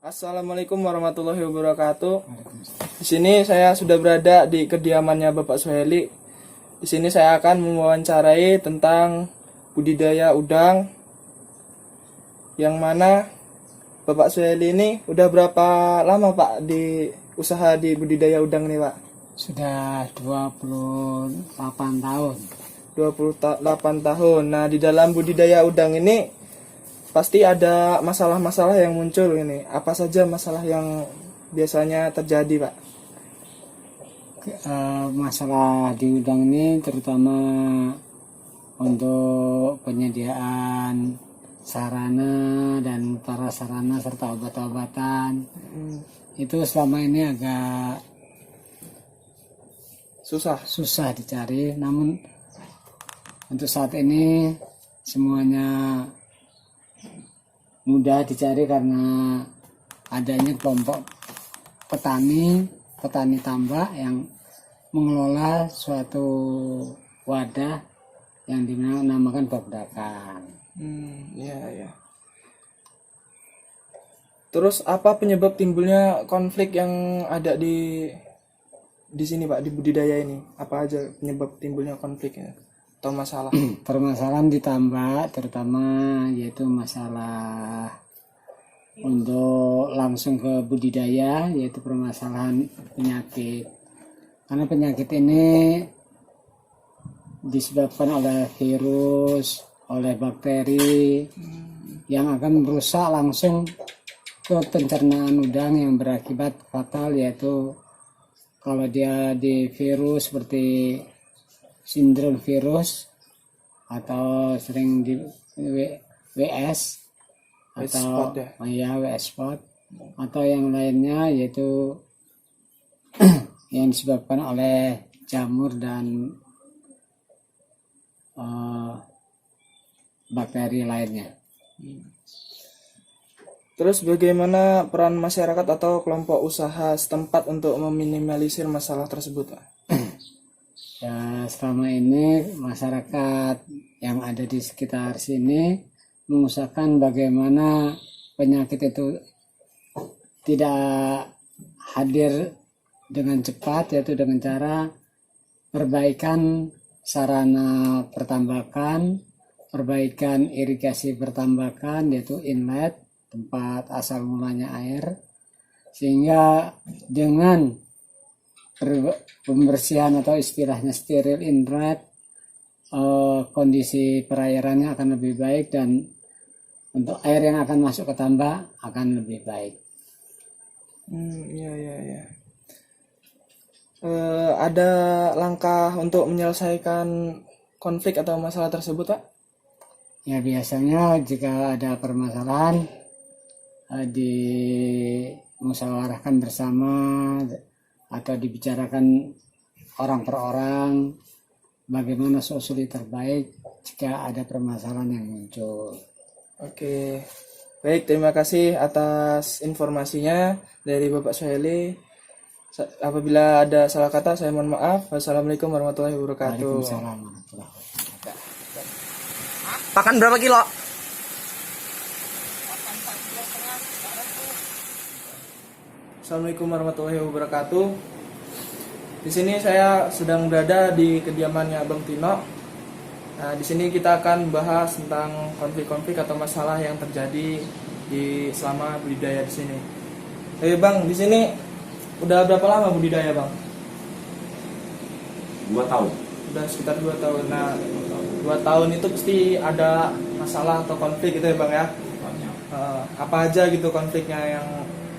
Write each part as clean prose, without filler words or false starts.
Assalamualaikum warahmatullahi wabarakatuh. Di sini saya sudah berada di kediamannya Bapak Suheli. Di sini saya akan mewawancarai tentang budidaya udang, yang mana Bapak Suheli ini udah berapa lama Pak di usaha di budidaya udang nih Pak? Sudah 28 tahun. 28 tahun. Nah, di dalam budidaya udang ini pasti ada masalah-masalah yang muncul ini. Apa saja masalah yang biasanya terjadi, Pak? Masalah di udang ini terutama untuk penyediaan sarana dan prasarana serta obat-obatan. Itu selama ini agak susah dicari, namun untuk saat ini semuanya mudah dicari karena adanya kelompok petani tambak yang mengelola suatu wadah yang dinamakan Babakan. Iya. Terus apa penyebab timbulnya konflik yang ada di sini Pak, di budidaya ini? Apa aja penyebab timbulnya konfliknya atau masalah? Permasalahan ditambah terutama yaitu masalah untuk langsung ke budidaya, yaitu permasalahan penyakit. Karena penyakit ini disebabkan oleh virus, oleh bakteri yang akan merusak langsung ke pencernaan udang yang berakibat fatal, yaitu kalau dia di virus seperti sindrom virus atau sering di WS atau WS spot atau yang lainnya, yaitu yang disebabkan oleh jamur dan bakteri lainnya. Terus bagaimana peran masyarakat atau kelompok usaha setempat untuk meminimalisir masalah tersebut, Pak? Ya, selama ini masyarakat yang ada di sekitar sini mengusahakan bagaimana penyakit itu tidak hadir dengan cepat, yaitu dengan cara perbaikan sarana pertambakan, perbaikan irigasi pertambakan, yaitu inlet, tempat asal mulanya air, sehingga dengan pembersihan atau istilahnya steril inlet, kondisi perairannya akan lebih baik dan untuk air yang akan masuk ke tambak akan lebih baik. Iya. Ada langkah untuk menyelesaikan konflik atau masalah tersebut, Pak? Ya, biasanya jika ada permasalahan dimusyawarahkan bersama atau dibicarakan orang per orang bagaimana solusi terbaik jika ada permasalahan yang muncul. Oke, baik, terima kasih atas informasinya dari Bapak Suheli. Apabila ada salah kata saya mohon maaf. Wassalamualaikum warahmatullahi wabarakatuh. Waalaikumsalam warahmatullahi wabarakatuh. Pakan berapa kilo? Assalamualaikum warahmatullahi wabarakatuh. Di sini saya sedang berada di kediamannya Bang Tino. Nah, di sini kita akan bahas tentang konflik-konflik atau masalah yang terjadi selama budidaya di sini. Bang, di sini udah berapa lama budidaya, Bang? 2 tahun. Udah sekitar 2 tahun. Nah, 2 tahun itu pasti ada masalah atau konflik gitu ya, Bang ya? Banyak. Apa aja gitu konfliknya yang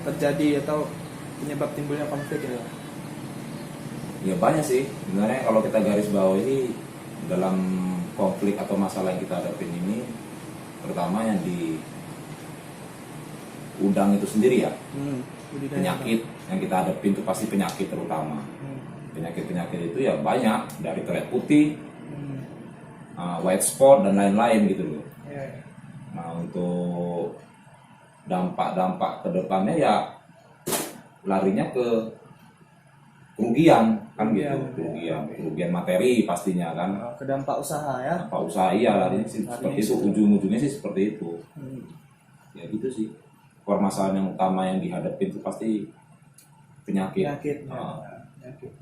terjadi atau penyebab timbulnya konflik gitu? Ya banyak sih. Sebenarnya kalau kita garis bawahi dalam konflik atau masalah yang kita hadapin ini, pertama yang di udang itu sendiri ya. Penyakit yang kita hadapin itu pasti penyakit terutama. Penyakit-penyakit itu ya banyak, dari kelet putih, white spot dan lain-lain gitu loh. Nah, untuk dampak-dampak ke depannya ya larinya ke kerugian kan gitu, kerugian materi pastinya kan. Ke dampak usaha ya. Dampak usaha iya larinya sih seperti itu, ujung-ujungnya sih seperti itu. Ya gitu sih. permasalahan yang utama yang dihadapi itu pasti penyakit. Penyakit. Penyakit.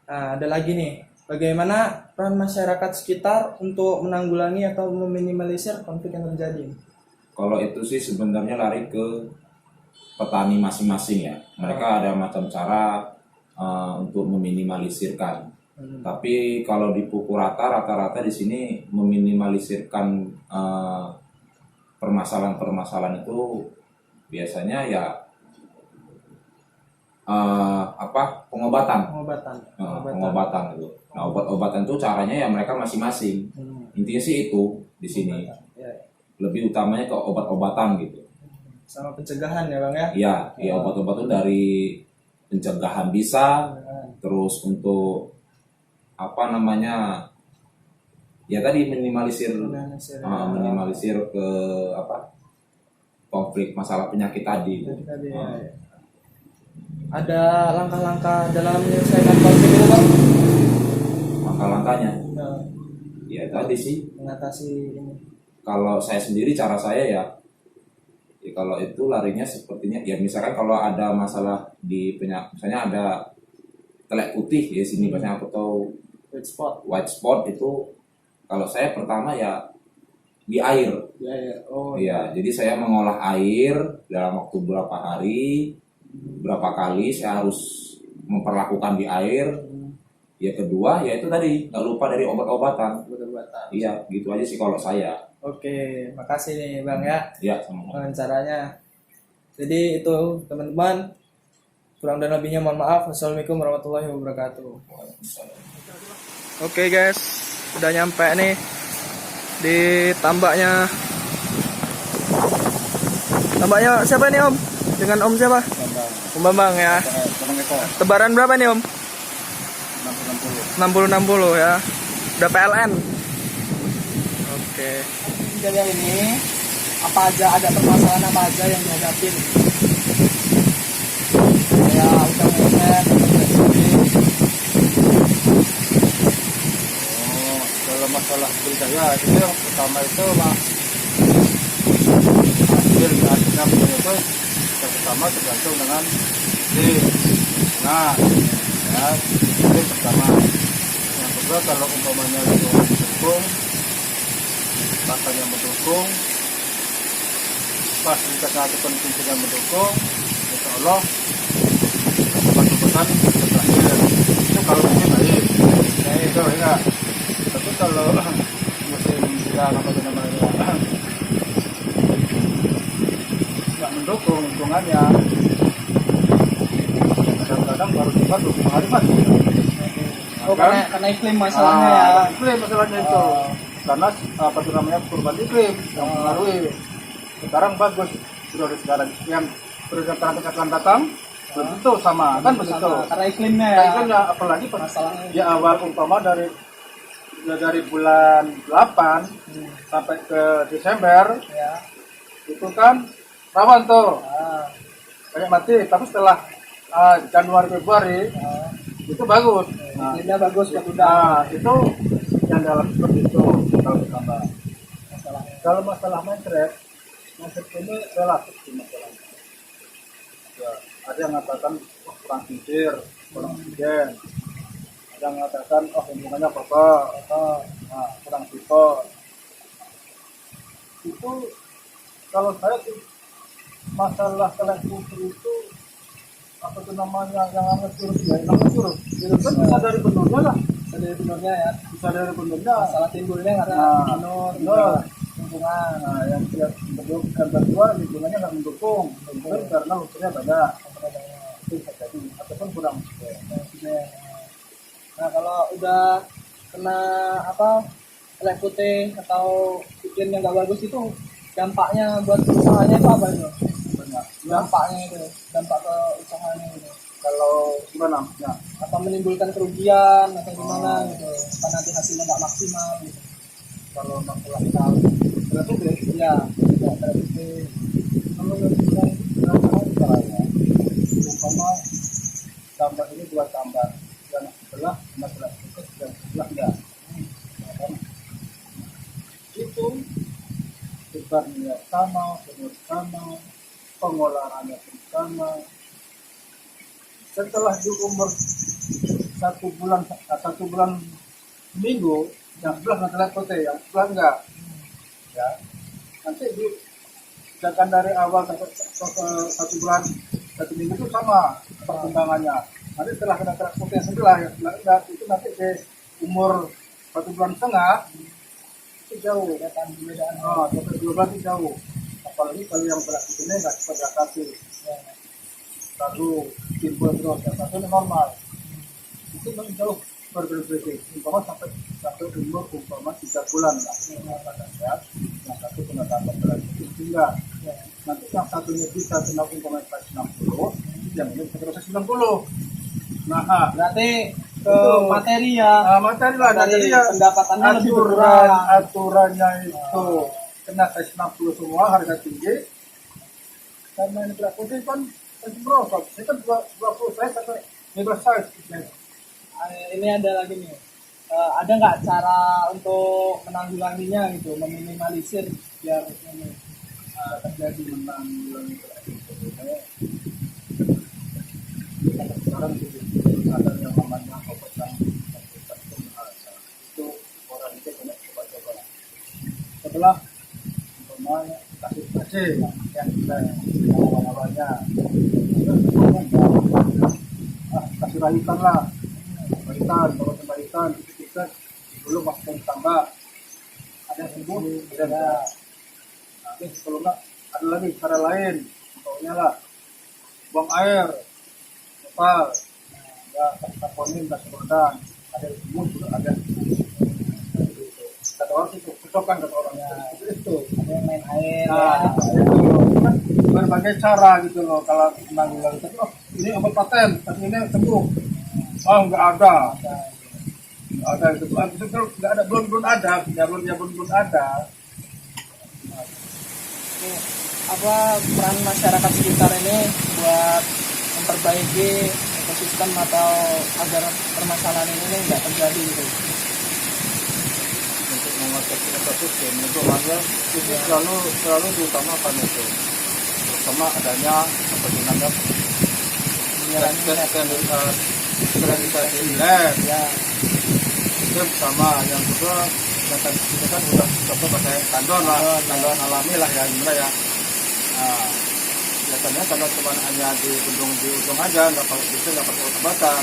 Nah, ada lagi nih. Bagaimana peran masyarakat sekitar untuk menanggulangi atau meminimalisir konflik yang terjadi? Kalau itu sih sebenarnya lari ke petani masing-masing ya. Mereka ada macam cara untuk meminimalisirkan. Tapi kalau di pukul rata-rata di sini meminimalisirkan permasalahan-permasalahan itu biasanya ya pengobatan gitu. Nah, obat-obatan itu caranya ya mereka masing-masing. Intinya sih itu di sini. Lebih utamanya ke obat-obatan gitu. Sama pencegahan ya Bang ya? Iya, obat-obat itu dari pencegahan bisa, terus untuk ya tadi minimalisir ke konflik masalah penyakit tadi. Ada langkah-langkah dalam menyelesaikan konflik itu Bang? Langkah-langkahnya? Ya tadi sih. Mengatasi ini. Kalau saya sendiri cara saya ya kalau itu larinya sepertinya ya misalkan kalau ada masalah di misalnya ada telek putih ya sini biasanya aku tahu white spot itu kalau saya pertama ya di air. Iya, jadi saya mengolah air dalam waktu berapa hari, berapa kali saya harus memperlakukan di air. Ya kedua ya itu tadi nggak lupa dari obat-obatan. Iya, gitu aja sih kalau saya. Oke, makasih nih Bang ya. Iya, sama-sama. Caranya. Jadi itu teman-teman. Kurang dan lebihnya mohon maaf. Wassalamualaikum warahmatullahi wabarakatuh. Oke guys, udah nyampe nih di tambaknya. Tambaknya siapa nih Om? Dengan Om siapa? Om Bambang ya. Tebaran berapa nih Om? 60-60 ya. Udah PLN. Oke. Jadi ini apa aja ada permasalahan apa aja yang dihadapin? Ya udah ngecek. Kalau masalah budaya itu yang pertama itu hasilnya itu pertama tergantung dengan ya itu pertama. Yang kedua kalau umpamanya itu mendukung rasanya mendukung fasilitasnya ataupun fungsinya mendukung insya Allah obat-obatan terakhir itu kalau ini baik itu enggak. Tapi kalau musim ya namanya nggak mendukung lingkungannya kadang-kadang baru cepat 20 hari mas. Karena iklim masalahnya ya. Iklim masalahnya itu karena perubahan iklim yang mengaruhi. Sekarang bagus sudah ada sekarang yang perusahaan akan datang belum tentu sama kan begitu. Karena iklimnya ya. Iklimnya apalagi masalahnya ya awal umpama dari bulan 8 sampai ke Desember ya. Itu kan rawan tuh banyak mati. Tapi setelah Januari Februari itu bagus. Iklimnya bagus ya udah. Itu yang dalam seperti itu kalau ditambah masalahnya. Kalau masalah mindset ini relatif sih masalahnya. Ya, ada yang mengatakan kurang tidur, kurang oksigen. Ada yang mengatakan hubungannya kurang tipe. Itu kalau saya sih masalah telek putih itu apa itu namanya yang namanya virus ya, namanya virus kan bisa dari benurnya lah, bisa dari benurnya Masalah timbulnya karena lingkungan. Yang tidak mendukung dan kedua lingkungannya nggak mendukung karena unsurnya banyak itu bisa jadi ataupun kurang. Nah kalau udah kena telek putih atau iklim yang nggak bagus itu dampaknya buat usahanya itu apa itu? Dampaknya itu, dampak ke usahanya itu. Kalau gimana? Ya. Apa menimbulkan kerugian atau gimana gitu? Apa nanti hasilnya nggak maksimal gitu? Kalau masalah telek putih Ya, telek putih. kalau yang caranya umpama tambah ini dua tambah yang sebelah masalah itu yang sebelah enggak itu bebannya sama, umur sama, pengolahannya pun sama. Setelah di umur 1 bulan seminggu, yang sebelah nggak terlihat putih, yang sebelah enggak. Ya, nanti misalkan dari awal sampai 1 bulan 1 minggu itu sama perkembangannya. Nanti setelah kena terlihat putih yang sebelah, yang sebelah enggak, itu nanti di umur 1,5 bulan itu jauh. Perbedaan. Sampai 2 bulan itu jauh. Apalagi kalau yang berat ini nggak cepat beradaptasi. Lalu timbul terus, yang satu ini normal. Itu memang jauh berbeda-beda. Umpama sampai umur 3 bulan lah. Yang satu kena tambah berat itu tinggal. Nanti yang satunya bisa kena umpama 60, yang ini bisa terus 90. Nah, Berarti ke itu materi ya. materi lah, Dari jadi ya pendapatannya lebih berkurang. aturannya itu kena tes 60 semua, harga tinggi. Karena ini berat putih kan merosot. Ini kan 20 size sampai 15 size. Ini ada lagi nih. Ada nggak cara untuk menanggulanginya gitu, meminimalisir biar ini terjadi Menanggulangi berat putih. Sekarang ada yang namanya obat itu orang itu banyak coba-coba. Setelah umpamanya kasih kasih yang kita awalnya kasih rahitan lah, rahitan kita dulu masukkan tambah, ada yang sembuh, ada enggak. Nanti kalau enggak ada lagi cara lain, contohnya lah buang air, apa ya, saponin, kasih badan, ada yang sembuh juga ada. Kata orang itu cocokan, kata orangnya itu ada yang main air. itu kan berbagai cara gitu loh kalau menanggulangi. Tapi ini obat paten, tapi ini sembuh. Nggak ada itu nggak ada, belum ada, belum ada. Ini apa peran masyarakat sekitar ini buat memperbaiki ekosistem atau agar permasalahan ini nggak terjadi gitu. Untuk mengatasi ekosistem itu makanya ini selalu diutamakan itu, terutama adanya seperti namanya sterilisasi lab Ya, itu sama. Yang kedua kita kan udah coba pakai tandon alami lah ya, gimana ya. Nah, biasanya kalau cuma hanya di ujung aja, nggak pakai obatan,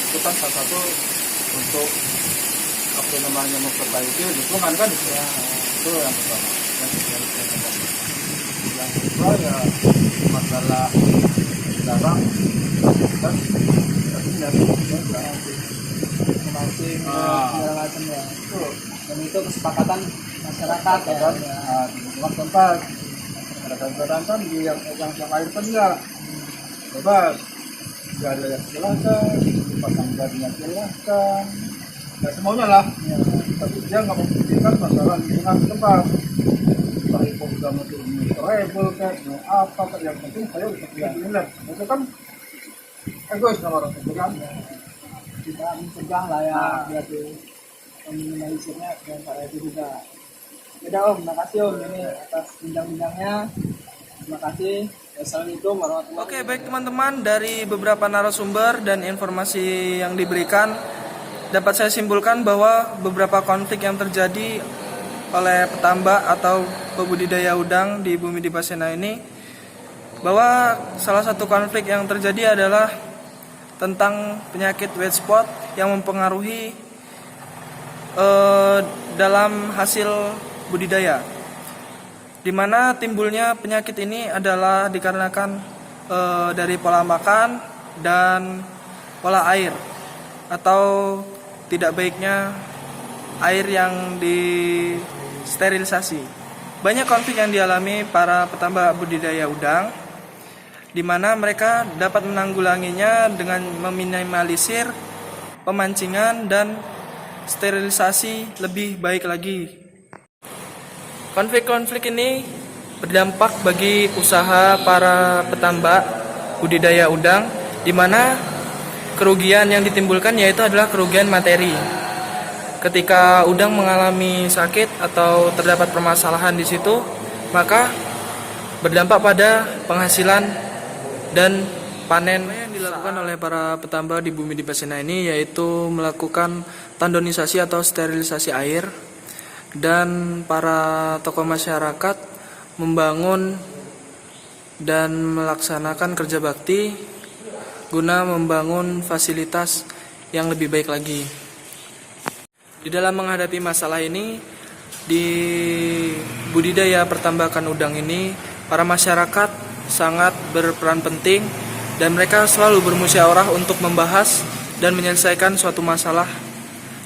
itu kan salah satu untuk apa namanya memperbaiki lingkungan kan itu ya. Itu yang pertama. Yang kedua ya masalah sekarang kan memancing segala macam ya. Dan itu kesepakatan masyarakat ya. kan di lingkungan tempat kadang-kadang kan di yang air kan ya bebas, nggak ada yang silahkan, pasang jadinya silahkan, ya semuanya lah. Tapi dia nggak memikirkan masalah lingkungan tempat. Entah itu udah mau rebel kayak mau apa, yang penting saya bisa dilihat. Itu kan egois sama orang itu kan. Kita mencegah lah ya, biar meminimalisirnya dengan cara itu juga. Beda Om, makasih Om ini atas bincang-bincangnya. Terima kasih. Wassalamualaikum warahmatullahi wabarakatuh. Oke, baik teman-teman, dari beberapa narasumber dan informasi yang diberikan dapat saya simpulkan bahwa beberapa konflik yang terjadi oleh petambak atau pembudidaya udang di Bumi di Basena ini, bahwa salah satu konflik yang terjadi adalah tentang penyakit white spot yang mempengaruhi dalam hasil budidaya, di mana timbulnya penyakit ini adalah dikarenakan dari pola makan dan pola air atau tidak baiknya air yang disterilisasi. Banyak konflik yang dialami para petambak budidaya udang, di mana mereka dapat menanggulanginya dengan meminimalisir pemancingan dan sterilisasi lebih baik lagi. Konflik-konflik ini berdampak bagi usaha para petambak budidaya udang, di mana kerugian yang ditimbulkan yaitu adalah kerugian materi. Ketika udang mengalami sakit atau terdapat permasalahan di situ, maka berdampak pada penghasilan dan panen. Yang dilakukan oleh para petambak di Bumi di Pasina ini yaitu melakukan tandonisasi atau sterilisasi air, dan para tokoh masyarakat membangun dan melaksanakan kerja bakti guna membangun fasilitas yang lebih baik lagi. Di dalam menghadapi masalah ini, di budidaya pertambakan udang ini, para masyarakat sangat berperan penting dan mereka selalu bermusyawarah untuk membahas dan menyelesaikan suatu masalah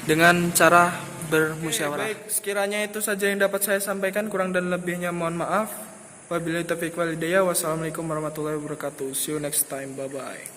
dengan cara bermusyawarah. Baik, sekiranya itu saja yang dapat saya sampaikan, kurang dan lebihnya mohon maaf. Wabillahi taufiq wal hidayah. Wassalamualaikum warahmatullahi wabarakatuh. See you next time. Bye bye.